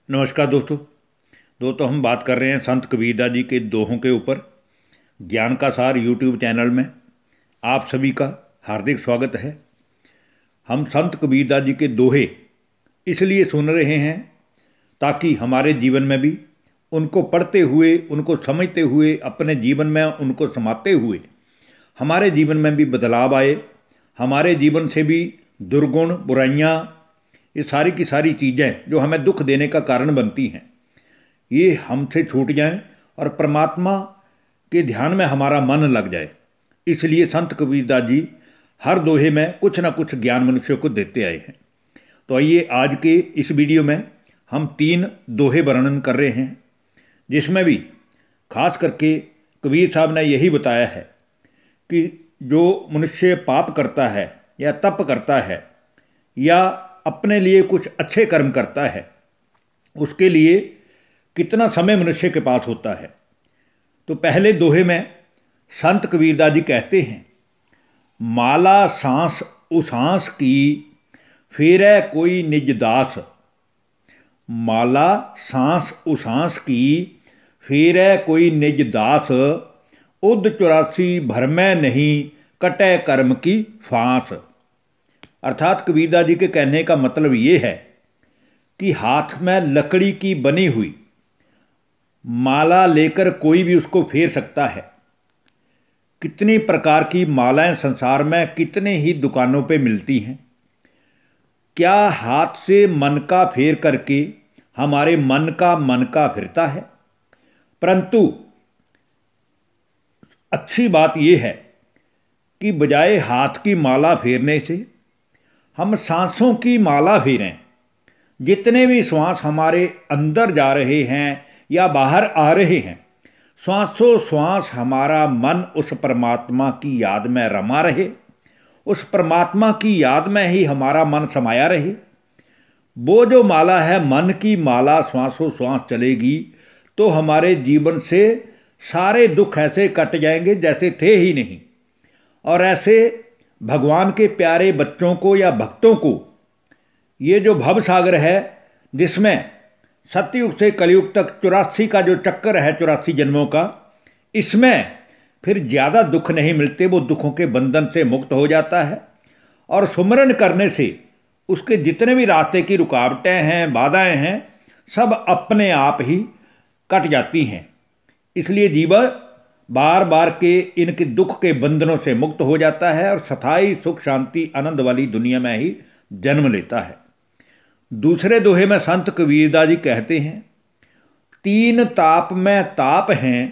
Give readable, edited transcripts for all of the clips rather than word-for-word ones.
नमस्कार दोस्तों हम बात कर रहे हैं संत कबीरदास जी के दोहों के ऊपर। ज्ञान का सार यूट्यूब चैनल में आप सभी का हार्दिक स्वागत है। हम संत कबीरदास जी के दोहे इसलिए सुन रहे हैं ताकि हमारे जीवन में भी उनको पढ़ते हुए, उनको समझते हुए, अपने जीवन में उनको समाते हुए हमारे जीवन में भी बदलाव आए। हमारे जीवन से भी दुर्गुण, बुराइयाँ, ये सारी की सारी चीज़ें जो हमें दुख देने का कारण बनती हैं, ये हमसे छूट जाएं और परमात्मा के ध्यान में हमारा मन लग जाए। इसलिए संत कबीरदास जी हर दोहे में कुछ ना कुछ ज्ञान मनुष्य को देते आए हैं। तो आइए आज के इस वीडियो में हम 3 दोहे वर्णन कर रहे हैं, जिसमें भी खास करके कबीर साहब ने यही बताया है कि जो मनुष्य पाप करता है या तप करता है या अपने लिए कुछ अच्छे कर्म करता है, उसके लिए कितना समय मनुष्य के पास होता है। तो पहले दोहे में संत कबीरदास जी कहते हैं, माला सांस उसांस की फेरै कोई निज दास। माला सांस उसांस की फेरै कोई निज दास। उद 84 भरमै नहीं कटै कर्म की फांस। अर्थात कबीरदास जी के कहने का मतलब ये है कि हाथ में लकड़ी की बनी हुई माला लेकर कोई भी उसको फेर सकता है। कितनी प्रकार की मालाएं संसार में कितने ही दुकानों पे मिलती हैं। क्या हाथ से मन का फेर करके हमारे मन का फिरता है? परंतु अच्छी बात यह है कि बजाय हाथ की माला फेरने से हम सांसों की माला फेरें। जितने भी श्वास हमारे अंदर जा रहे हैं या बाहर आ रहे हैं, श्वासों श्वास हमारा मन उस परमात्मा की याद में रमा रहे, उस परमात्मा की याद में ही हमारा मन समाया रहे। वो जो माला है, मन की माला, श्वासों श्वास चलेगी तो हमारे जीवन से सारे दुख ऐसे कट जाएंगे जैसे थे ही नहीं। और ऐसे भगवान के प्यारे बच्चों को या भक्तों को ये जो भव सागर है, जिसमें सतयुग से कलयुग तक 84 का जो चक्कर है, 84 जन्मों का, इसमें फिर ज़्यादा दुख नहीं मिलते। वो दुखों के बंधन से मुक्त हो जाता है और सुमरन करने से उसके जितने भी रास्ते की रुकावटें हैं, बाधाएं हैं, सब अपने आप ही कट जाती हैं। इसलिए जीवन बार बार के इनके दुख के बंधनों से मुक्त हो जाता है और स्थायी सुख शांति आनंद वाली दुनिया में ही जन्म लेता है। दूसरे दोहे में संत कबीरदास जी कहते हैं, 3 ताप में ताप हैं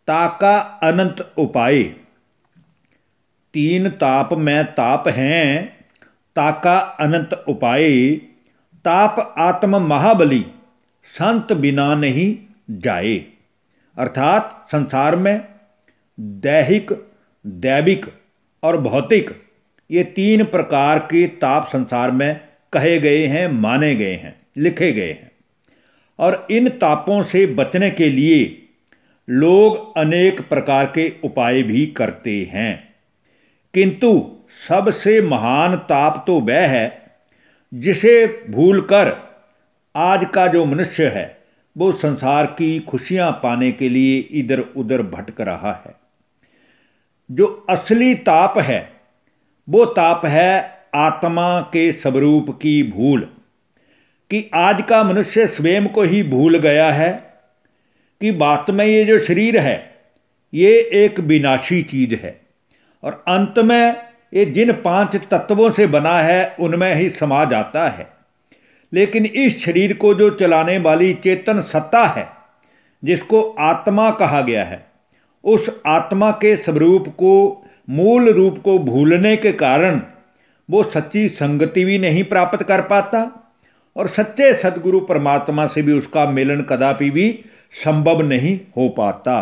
ताका अनंत उपाय। 3 ताप में ताप हैं ताका अनंत उपाय। ताप आत्म महाबली संत बिना नहीं जाए। अर्थात संसार में दैहिक, दैविक और भौतिक, ये 3 प्रकार के ताप संसार में कहे गए हैं, माने गए हैं, लिखे गए हैं। और इन तापों से बचने के लिए लोग अनेक प्रकार के उपाय भी करते हैं, किंतु सबसे महान ताप तो वह है जिसे भूलकर आज का जो मनुष्य है वो संसार की खुशियां पाने के लिए इधर उधर भटक रहा है। जो असली ताप है वो ताप है आत्मा के स्वरूप की भूल, कि आज का मनुष्य स्वयं को ही भूल गया है कि बात में ये जो शरीर है ये एक विनाशी चीज है और अंत में ये जिन 5 तत्वों से बना है उनमें ही समा जाता है। लेकिन इस शरीर को जो चलाने वाली चेतन सत्ता है, जिसको आत्मा कहा गया है, उस आत्मा के स्वरूप को, मूल रूप को भूलने के कारण वो सच्ची संगति भी नहीं प्राप्त कर पाता और सच्चे सदगुरु परमात्मा से भी उसका मिलन कदापि भी संभव नहीं हो पाता।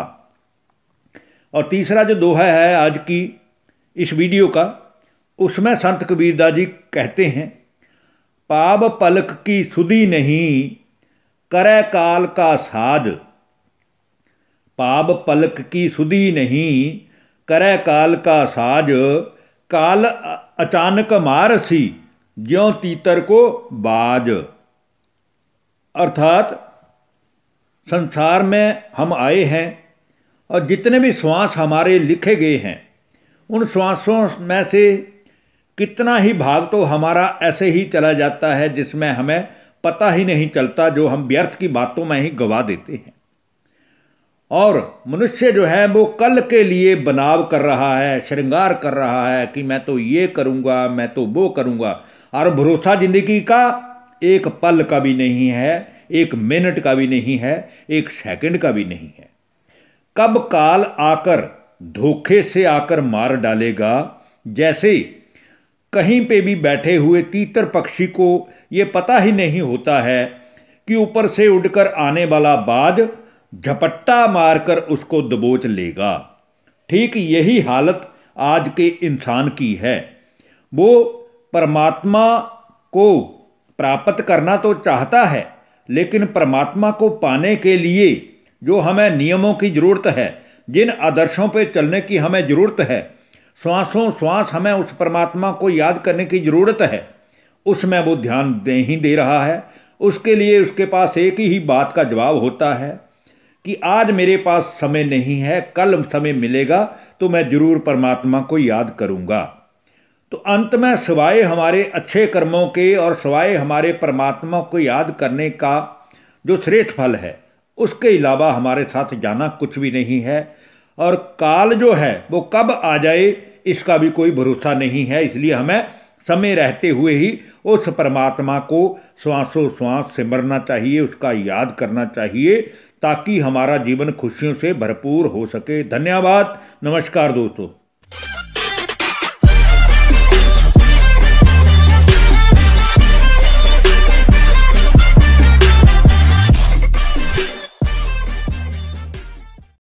और तीसरा जो दोहा है आज की इस वीडियो का, उसमें संत कबीरदास जी कहते हैं, पाव पलक की सुधी नहीं करे काल का साज। पाव पलक की सुधी नहीं करे काल का साज। काल अचानक मारसी ज्यों तीतर को बाज। अर्थात संसार में हम आए हैं और जितने भी श्वास हमारे लिखे गए हैं उन श्वासों में से कितना ही भाग तो हमारा ऐसे ही चला जाता है जिसमें हमें पता ही नहीं चलता, जो हम व्यर्थ की बातों में ही गवा देते हैं। और मनुष्य जो है वो कल के लिए बनाव कर रहा है, श्रृंगार कर रहा है कि मैं तो ये करूँगा, मैं तो वो करूँगा, और भरोसा जिंदगी का एक पल का भी नहीं है, एक मिनट का भी नहीं है, एक सेकंड का भी नहीं है। कब काल आकर धोखे से आकर मार डालेगा, जैसे कहीं पे भी बैठे हुए तीतर पक्षी को ये पता ही नहीं होता है कि ऊपर से उड़कर आने वाला बाज झपट्टा मारकर उसको दबोच लेगा। ठीक यही हालत आज के इंसान की है। वो परमात्मा को प्राप्त करना तो चाहता है, लेकिन परमात्मा को पाने के लिए जो हमें नियमों की ज़रूरत है, जिन आदर्शों पे चलने की हमें ज़रूरत है, श्वासों श्वास हमें उस परमात्मा को याद करने की ज़रूरत है, उसमें वो ध्यान नहीं दे रहा है। उसके लिए उसके पास एक ही बात का जवाब होता है कि आज मेरे पास समय नहीं है, कल समय मिलेगा तो मैं ज़रूर परमात्मा को याद करूँगा। तो अंत में सिवाय हमारे अच्छे कर्मों के और सिवाय हमारे परमात्मा को याद करने का जो श्रेष्ठ फल है, उसके अलावा हमारे साथ जाना कुछ भी नहीं है। और काल जो है वो कब आ जाए इसका भी कोई भरोसा नहीं है। इसलिए हमें समय रहते हुए ही उस परमात्मा को श्वासों श्वास सिमरना चाहिए, उसका याद करना चाहिए, ताकि हमारा जीवन खुशियों से भरपूर हो सके। धन्यवाद। नमस्कार दोस्तों।